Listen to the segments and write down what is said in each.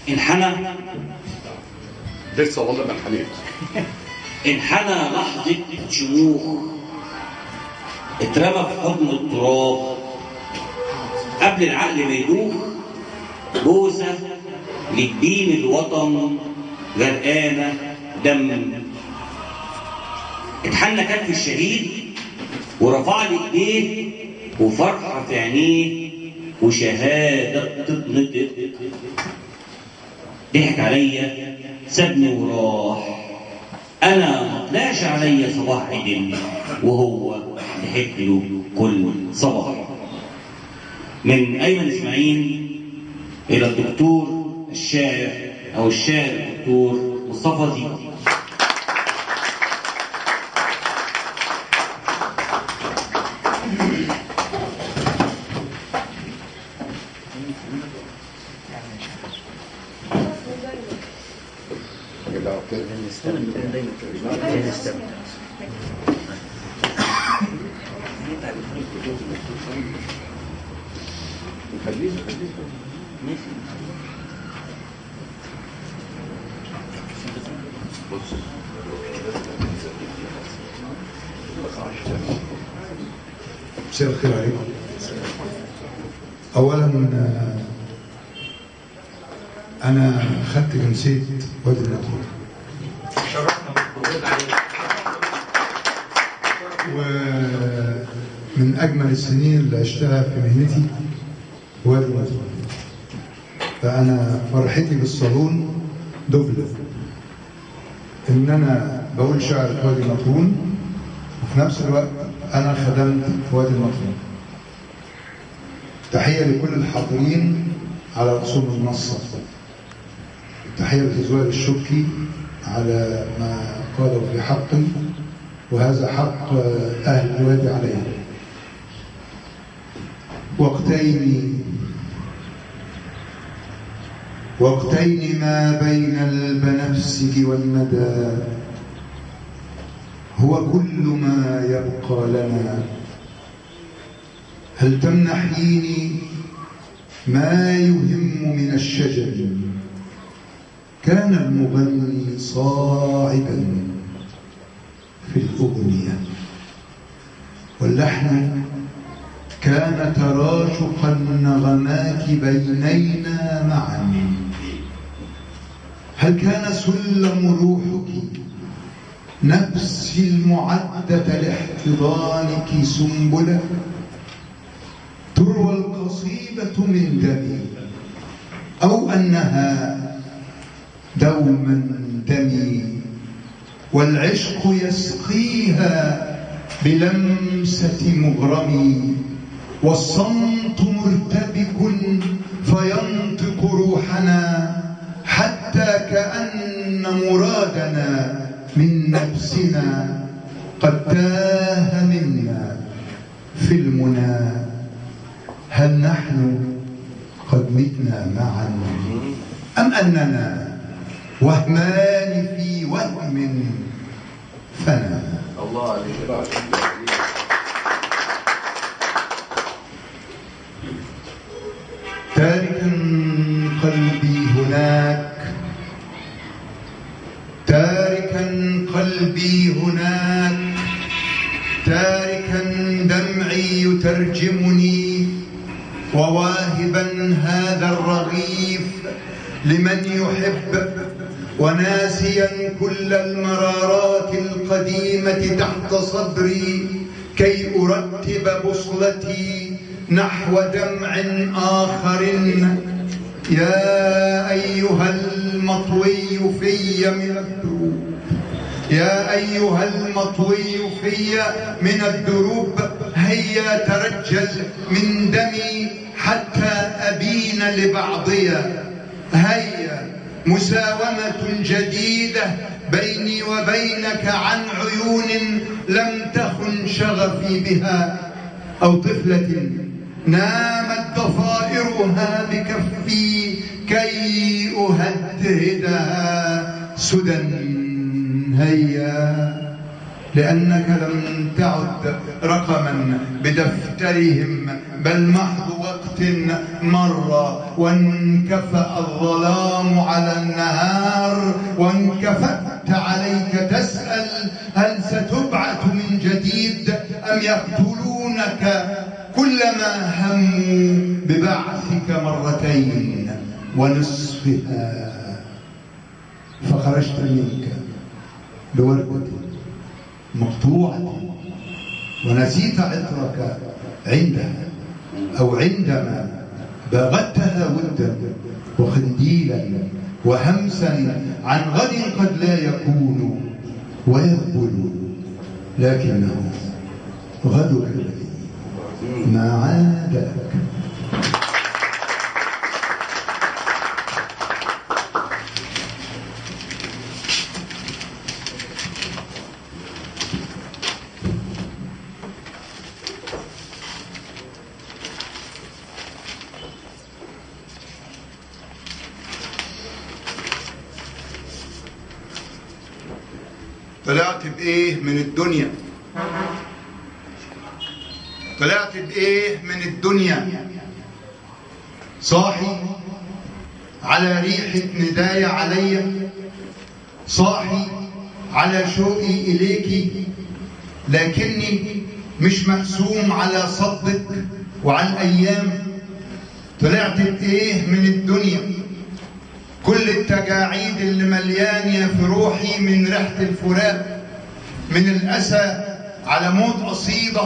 انحنى لسه والله ما انحنيت. انحنى لحظة شموخ، اترمى في حضن التراب قبل العقل ما يدوخ. بوسة للدين الوطن غرقانة دم. اتحنى كف الشهيد ورفع لي ايديه، وفرحة في عينيه وشهادة تتنطق. ضحك عليا سابني وراح، انا ما طلعش عليا صباح عدل وهو ضحك له كل صباح. من ايمن اسماعيل الى الدكتور الشاعر او الشاعر الدكتور مصطفى زيدي. مساء الخير عليكم. اولا انا خدت جنسيه وادي النطرون، ومن اجمل السنين اللي عشتها في مهنتي وادي النطرون. فانا فرحتي بالصالون دبل، ان انا بقول شعر وادي النطرون وفي نفس الوقت أنا خدمت في وادي النطرون. تحية لكل الحاضرين على رسوم المنصة. تحية لزوال الشبكي على ما قالوا في حقي، وهذا حق أهل الوادي عليه. وقتين ما بين البنفسج والندى هو كل ما يبقى لنا. هل تمنحيني ما يهم من الشجر؟ كان المغني صاعدا في الأغنية، واللحن كان تراشق النغمات بينينا معا. هل كان سلم روحك نفسي المعدة لاحتضانك سنبلة؟ تروى القصيدة من دمي، أو أنها دوما دمي، والعشق يسقيها بلمسة مغرمي، والصمت مرتبك فينطق روحنا، حتى كأن مرادنا من نفسنا قد تاه منا في المنى. هل نحن قد متنا معا، أم أننا وهمان في وهم فنا؟ الله عليك. تاركا قلبي هناك، تاركا قلبي هناك، تاركا دمعي يترجمني، وواهبا هذا الرغيف لمن يحب، وناسيا كل المرارات القديمة تحت صدري كي أرتب بصلتي نحو دمع آخر. يا أيها المطوي في من الدروب، يا أيها المطوي في من الدروب، هيا ترجل من دمي حتى أبين لبعضيا. هيا مساومة جديدة بيني وبينك عن عيون لم تخن شغفي بها، أو طفلة نامت ضفائرها بكفي كي أهدهدها سدى. هيا، لأنك لم تعد رقما بدفترهم بل محض وقت مر وانكفأ الظلام على النهار، وانكفأت عليك تسأل هل ستبعث من جديد أم يقتلونك كلما هموا ببعثك مرتين ونصفها. فخرجت منك بوردة مقطوعة ونسيت عطرك عندها أو عندما باغتها ودا وخنديلا وهمسا عن غد قد لا يكون ويقبل، لكنه غدك الذي ما عادك. طلعت بإيه من الدنيا؟ طلعت بإيه من الدنيا؟ صاحي على ريحة نداية عليا، صاحي على شوقي إليكي، لكني مش مقسوم على صدك وعلى الأيام. طلعت بإيه من الدنيا؟ كل التجاعيد اللي مليانة في روحي من ريحة الفراق، من الأسى على موت قصيدة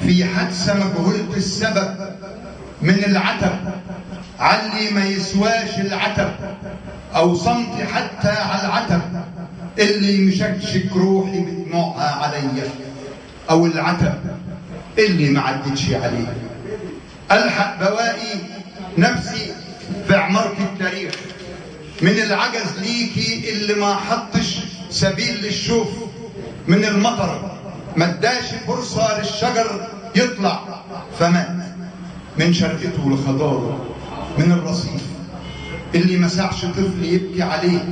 في حادثة مجهولة السبب، من العتب علي ما يسواش العتب، أو صمتي حتى على العتب اللي مشكشك روحي بدموعها عليا، أو العتب اللي ما عدتش عليه. ألحق بواقي نفسي في عمارة التاريخ من العجز ليكي اللي ما حطش سبيل للشوف، من المطر ما اداش فرصة للشجر يطلع فمات، من شرقته لخضاره، من الرصيف اللي ما سعش طفل يبكي عليه،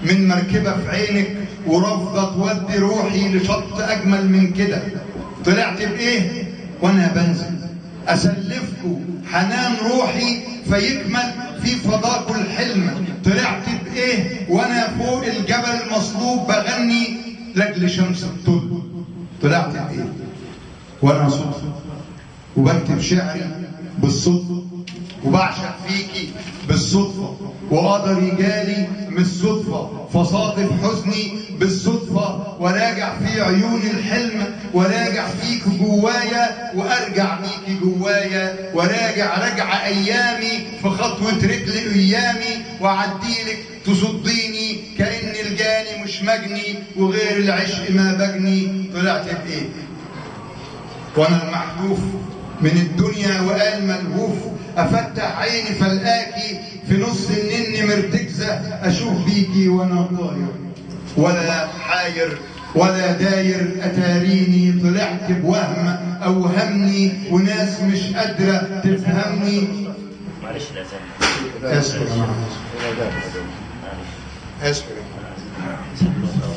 من مركبة في عينك ورافضة تودي روحي لشط أجمل من كده. طلعت بإيه وأنا بنزل أسلفكوا حنان روحي فيكمل في فضاكوا الحلم. طلعت بإيه وأنا فوق الجبل مصلوب بغني لأجل شمس الطل. طلعت بإيه وأنا صدفة وبكتب شعري بالصدفة، وبعشق فيكي بالصدفة، وقدري جالي من الصدفة، فصادف حزني بالصدفة، وراجع في عيون الحلم، وراجع فيك جوايا، وارجع بيكي جوايا، وراجع رجع ايامي في خطوة رجل ايامي، وعديلك تصديني كأن الجاني مش مجني، وغير العشق ما بجني. طلعت بايه وانا المحذوف من الدنيا وقال ملهوف، افتح عيني فلقاكي في نص النن مرتكزه، اشوف بيكي وانا طاير ولا حاير ولا داير اتاريني. طلعت بوهم اوهمني وناس مش قادره تفهمني. معلش الأذان. اسف يا جماعه، اسف يا جماعه.